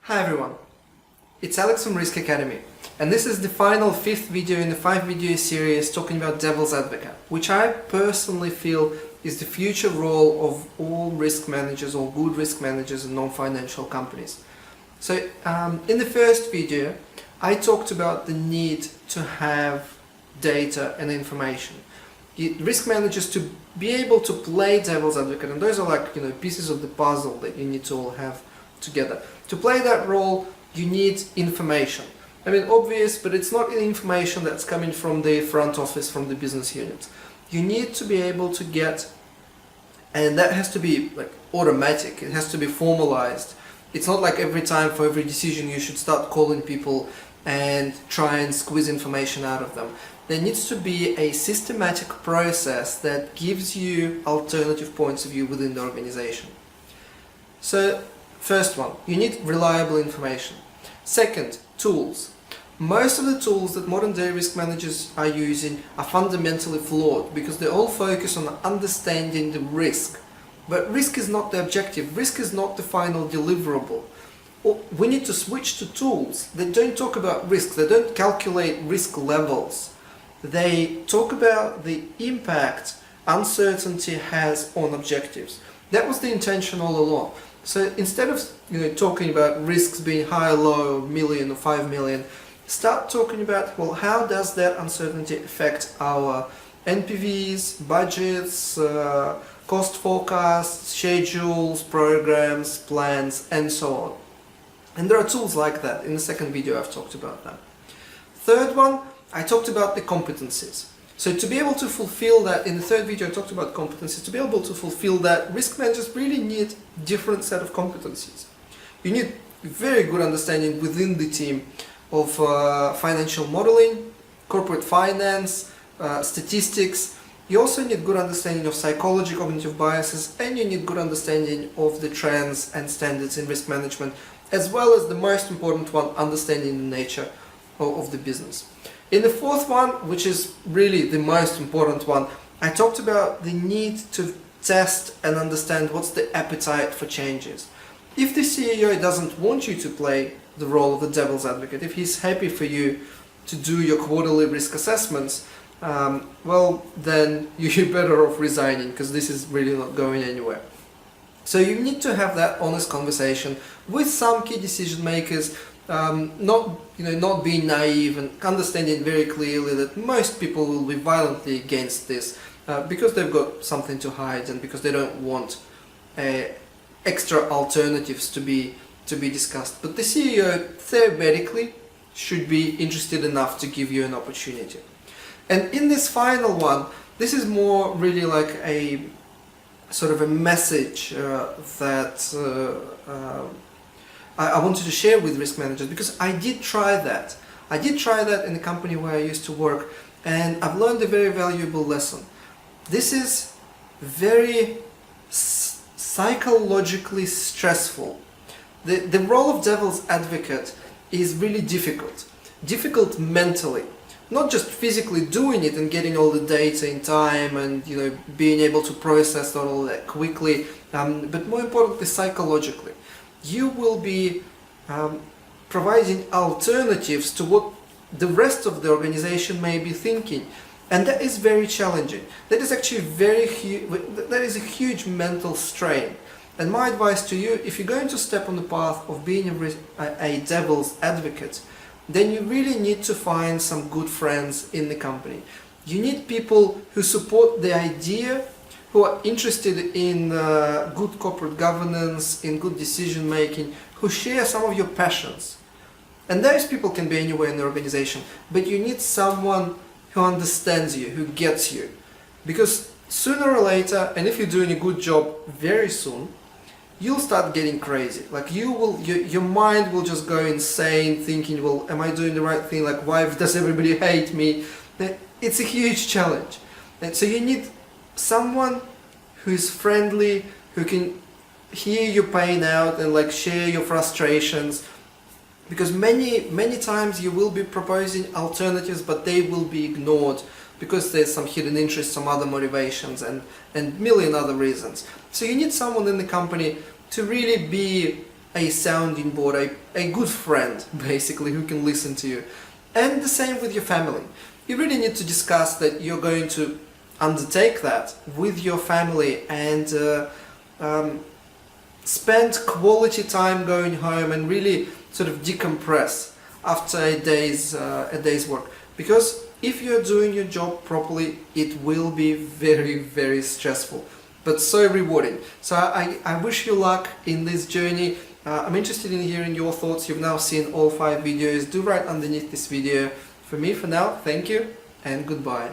Hi everyone, it's Alex from Risk Academy, and this is the final fifth video in the 5-video series talking about Devil's Advocate, which I personally feel is the future role of all risk managers, all good risk managers in non-financial companies. So in the first video I talked about the need to have data and information. Risk managers to be able to play Devil's Advocate, and those are like pieces of the puzzle that you need to all have together. To play that role, you need information. I mean, obvious, but it's not information that's coming from the front office, from the business unit. You need to be able to get, and that has to be like automatic, it has to be formalized. It's not like every time for every decision you should start calling people and try and squeeze information out of them. There needs to be a systematic process that gives you alternative points of view within the organization. So, first one, you need reliable information. Second, tools. Most of the tools that modern day risk managers are using are fundamentally flawed because they all focus on understanding the risk. But risk is not the objective, risk is not the final deliverable. We need to switch to tools that don't talk about risks, they don't calculate risk levels. They talk about the impact uncertainty has on objectives. That was the intention all along. So instead of talking about risks being high, low, million or 5 million, start talking about, well, how does that uncertainty affect our NPVs, budgets, cost forecasts, schedules, programs, plans, and so on. And there are tools like that. In the second video I've talked about that. Third one, I talked about the competencies. So to be able to fulfill that, in the third video I talked about competencies, to be able to fulfill that, risk managers really need different set of competencies. You need very good understanding within the team of financial modeling, corporate finance, statistics. You also need good understanding of psychology, cognitive biases, and you need good understanding of the trends and standards in risk management, as well as the most important one, understanding the nature of the business. In the fourth one, which is really the most important one, I talked about the need to test and understand what's the appetite for changes. If the CEO doesn't want you to play the role of the devil's advocate, if he's happy for you to do your quarterly risk assessments, well, then you're better off resigning, because this is really not going anywhere. So you need to have that honest conversation with some key decision makers, not being naive and understanding very clearly that most people will be violently against this because they've got something to hide and because they don't want extra alternatives to be discussed. But the CEO theoretically should be interested enough to give you an opportunity. And in this final one, this is more really like a sort of a message that I wanted to share with risk managers, because I did try that. I did try that in the company where I used to work, and I've learned a very valuable lesson. This is very psychologically stressful. The role of devil's advocate is really difficult. Difficult mentally. Not just physically doing it and getting all the data in time and being able to process all that quickly, but more importantly psychologically. You will be providing alternatives to what the rest of the organization may be thinking, and that is very challenging. That is actually that is a huge mental strain. And my advice to you, if you're going to step on the path of being a devil's advocate, then you really need to find some good friends in the company. You need people who support the idea, who are interested in good corporate governance, in good decision making, who share some of your passions. And those people can be anywhere in the organization, but you need someone who understands you, who gets you. Because sooner or later, and if you're doing a good job very soon, you'll start getting crazy. Like your mind will just go insane thinking, well, am I doing the right thing? Like, why does everybody hate me? It's a huge challenge. And so you need someone who is friendly, who can hear your pain out and like share your frustrations, because many times you will be proposing alternatives, but they will be ignored because there's some hidden interest, some other motivations, and million other reasons. So you need someone in the company to really be a sounding board, a good friend, basically, who can listen to you. And the same with your family. You really need to discuss that you're going to undertake that with your family and spend quality time going home and really sort of decompress after a day's work. Because if you're doing your job properly, it will be very, very stressful, but so rewarding. So I wish you luck in this journey. I'm interested in hearing your thoughts. You've now seen all 5 videos. Do write underneath this video. For me, for now, thank you and goodbye.